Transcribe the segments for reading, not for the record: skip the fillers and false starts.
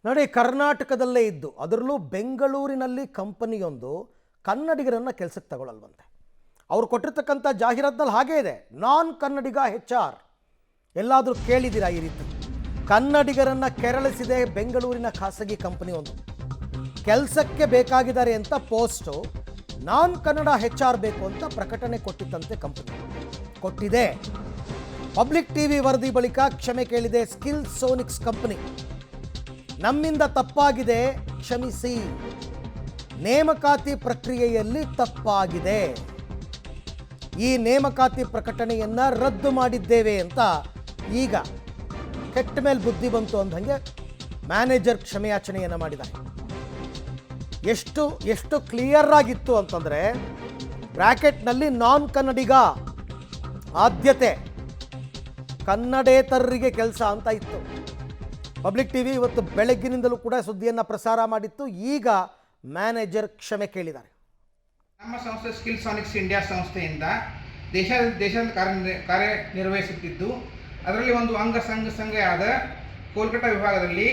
ನೋಡಿ, ಕರ್ನಾಟಕದಲ್ಲೇ ಇದ್ದು ಅದರಲ್ಲೂ ಬೆಂಗಳೂರಿನಲ್ಲಿ ಕಂಪನಿಯೊಂದು ಕನ್ನಡಿಗರನ್ನು ಕೆಲಸಕ್ಕೆ ತಗೊಳ್ಳಲ್ವಂತೆ. ಅವರು ಕೊಟ್ಟಿರ್ತಕ್ಕಂಥ ಜಾಹೀರಾತಿನಲ್ಲಿ ಹಾಗೇ ಇದೆ, ನಾನ್ ಕನ್ನಡಿಗ HR. ಎಲ್ಲಾದರೂ ಕೇಳಿದ್ದೀರಾ ಈ ರೀತಿ? ಕನ್ನಡಿಗರನ್ನು ಕೆರಳಿಸಿದೆ ಬೆಂಗಳೂರಿನ ಖಾಸಗಿ ಕಂಪನಿ ಒಂದು. ಕೆಲಸಕ್ಕೆ ಬೇಕಾಗಿದ್ದಾರೆ ಅಂತ ಪೋಸ್ಟು, ನಾನ್ ಕನ್ನಡ HR ಬೇಕು ಅಂತ ಪ್ರಕಟಣೆ ಕೊಟ್ಟಿತ್ತಂತೆ ಕಂಪನಿ. ಕೊಟ್ಟಿದೆ. ಪಬ್ಲಿಕ್ ಟಿವಿ ವರದಿ ಬಳಿಕ ಕ್ಷಮೆ ಕೇಳಿದೆ ಸ್ಕಿಲ್ ಸೋನಿಕ್ಸ್ ಕಂಪನಿ. ನಮ್ಮಿಂದ ತಪ್ಪಾಗಿದೆ, ಕ್ಷಮಿಸಿ. ನೇಮಕಾತಿ ಪ್ರಕ್ರಿಯೆಯಲ್ಲಿ ತಪ್ಪಾಗಿದೆ. ಈ ನೇಮಕಾತಿ ಪ್ರಕಟಣೆಯನ್ನು ರದ್ದು ಮಾಡಿದ್ದೇವೆ ಅಂತ ಈಗ ಕೆಟ್ಟ ಮೇಲೆ ಬುದ್ಧಿ ಬಂತು ಅಂದಂಗೆ ಮ್ಯಾನೇಜರ್ ಕ್ಷಮೆಯಾಚನೆಯನ್ನು ಮಾಡಿದ್ದಾರೆ. ಎಷ್ಟು ಕ್ಲಿಯರ್ ಆಗಿತ್ತು ಅಂತಂದರೆ, ಬ್ರ್ಯಾಕೆಟ್ನಲ್ಲಿ ನಾನ್ ಕನ್ನಡಿಗ ಆದ್ಯತೆ, ಕನ್ನಡೇತರರಿಗೆ ಕೆಲಸ ಅಂತ ಇತ್ತು. ಪಬ್ಲಿಕ್ ಟಿವಿ ಇವತ್ತು ಬೆಳಗ್ಗಿನಿಂದಲೂ ಕೂಡ ಸುದ್ದಿಯನ್ನು ಪ್ರಸಾರ ಮಾಡಿತ್ತು. ಈಗ ಮ್ಯಾನೇಜರ್ ಕ್ಷಮೆ ಕೇಳಿದ್ದಾರೆ. ನಮ್ಮ ಸಂಸ್ಥೆ ಸ್ಕಿಲ್ ಸಾನಿಕ್ಸ್ ಇಂಡಿಯಾ ಸಂಸ್ಥೆಯಿಂದ ದೇಶದ ಕಾರ್ಯನಿರ್ವಹಿಸುತ್ತಿದ್ದು, ಅದರಲ್ಲಿ ಒಂದು ಸಂಘ ಕೋಲ್ಕತ್ತಾ ವಿಭಾಗದಲ್ಲಿ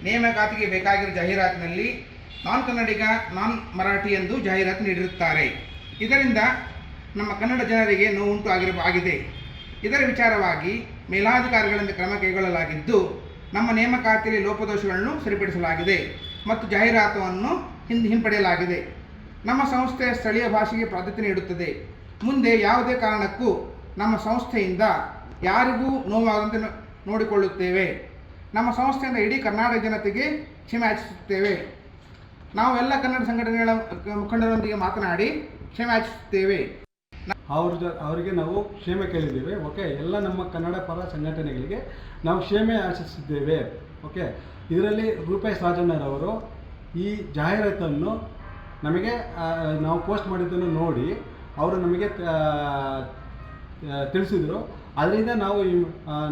ನೇಮಕಾತಿಗೆ ಬೇಕಾಗಿರುವ ಜಾಹೀರಾತಿನಲ್ಲಿ ನಾನ್ ಕನ್ನಡಿಗ, ನಾನ್ ಮರಾಠಿ ಎಂದು ಜಾಹೀರಾತು ನೀಡಿರುತ್ತಾರೆ. ಇದರಿಂದ ನಮ್ಮ ಕನ್ನಡ ಜನರಿಗೆ ನೋವುಂಟು ಆಗಿದೆ. ಇದರ ವಿಚಾರವಾಗಿ ಮೇಲಾಧಿಕಾರಿಗಳಿಂದ ಕ್ರಮ ಕೈಗೊಳ್ಳಲಾಗಿದ್ದು, ನಮ್ಮ ನೇಮಕಾತಿಯಲ್ಲಿ ಲೋಪದೋಷಗಳನ್ನು ಸರಿಪಡಿಸಲಾಗಿದೆ ಮತ್ತು ಜಾಹೀರಾತನ್ನು ಹಿಂಪಡೆಯಲಾಗಿದೆ. ನಮ್ಮ ಸಂಸ್ಥೆ ಸ್ಥಳೀಯ ಭಾಷೆಗೆ ಪ್ರಾಧಾನ್ಯತೆ ನೀಡುತ್ತದೆ. ಮುಂದೆ ಯಾವುದೇ ಕಾರಣಕ್ಕೂ ನಮ್ಮ ಸಂಸ್ಥೆಯಿಂದ ಯಾರಿಗೂ ನೋವಾಗದಂತೆ ನೋಡಿಕೊಳ್ಳುತ್ತೇವೆ. ನಮ್ಮ ಸಂಸ್ಥೆಯಿಂದ ಇಡೀ ಕರ್ನಾಟಕ ಜನತೆಗೆ ಕ್ಷಮೆ ಯಾಚಿಸುತ್ತೇವೆ. ನಾವು ಎಲ್ಲ ಕನ್ನಡ ಸಂಘಟನೆಗಳ ಮುಖಂಡರೊಂದಿಗೆ ಮಾತನಾಡಿ ಕ್ಷಮೆ ಯಾಚಿಸುತ್ತೇವೆ. ಅವರಿಗೆ ನಾವು ಕ್ಷಮೆ ಕೇಳಿದ್ದೇವೆ. ಓಕೆ, ಎಲ್ಲ ನಮ್ಮ ಕನ್ನಡ ಪರ ಸಂಘಟನೆಗಳಿಗೆ ನಾವು ಕ್ಷಮೆ ಯಾಚಿಸಿದ್ದೇವೆ. ಓಕೆ, ಇದರಲ್ಲಿ ರೂಪೇಶ್ ರಾಜಣ್ಣರವರು ಈ ಜಾಹೀರಾತನ್ನು ನಮಗೆ ನಾವು ಪೋಸ್ಟ್ ಮಾಡಿದ್ದನ್ನು ನೋಡಿ ಅವರು ನಮಗೆ ತಿಳಿಸಿದರು. ಅದರಿಂದ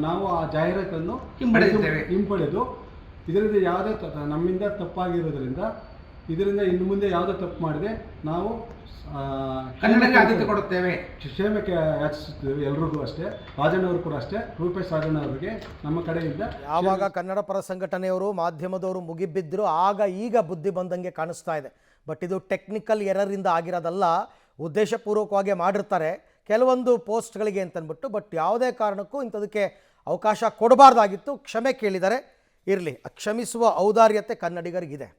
ನಾವು ಆ ಜಾಹೀರಾತನ್ನು ಹಿಂಪಡೆದು ಇದರಿಂದ ಯಾವುದೇ ನಮ್ಮಿಂದ ತಪ್ಪಾಗಿರೋದ್ರಿಂದ ಇದರಿಂದ ಇನ್ನು ಮುಂದೆ ಯಾವುದೇ ತಪ್ಪು ಮಾಡಿದೆ ನಾವು ಕನ್ನಡಕ್ಕೆ ಆದ್ಯತೆ ಕೊಡುತ್ತೇವೆ, ಕ್ಷೇಮಕ್ಕೆ ಯಾಚಿಸುತ್ತೇವೆ. ಎಲ್ರಿಗೂ ಅಷ್ಟೇ, ರಾಜಣ್ಣವರು ಕೂಡ ಅಷ್ಟೇ, ರೂಪೇಶ್ ರಾಜಣ್ಣವರಿಗೆ ನಮ್ಮ ಕಡೆಯಿಂದ. ಯಾವಾಗ ಕನ್ನಡ ಪರ ಸಂಘಟನೆಯವರು ಮಾಧ್ಯಮದವರು ಮುಗಿಬಿದ್ದರು, ಈಗ ಬುದ್ಧಿ ಬಂದಂಗೆ ಕಾಣಿಸ್ತಾ ಇದೆ. ಬಟ್ ಇದು ಟೆಕ್ನಿಕಲ್ ಎರರಿಂದ ಆಗಿರೋದಲ್ಲ, ಉದ್ದೇಶಪೂರ್ವಕವಾಗಿ ಮಾಡಿರ್ತಾರೆ ಕೆಲವೊಂದು ಪೋಸ್ಟ್ಗಳಿಗೆ ಅಂತಂದ್ಬಿಟ್ಟು. ಬಟ್ ಯಾವುದೇ ಕಾರಣಕ್ಕೂ ಇಂಥದಕ್ಕೆ ಅವಕಾಶ ಕೊಡಬಾರ್ದಾಗಿತ್ತು. ಕ್ಷಮೆ ಕೇಳಿದರೆ ಇರಲಿ, ಕ್ಷಮಿಸುವ ಔದಾರ್ಯತೆ ಕನ್ನಡಿಗರಿಗಿದೆ.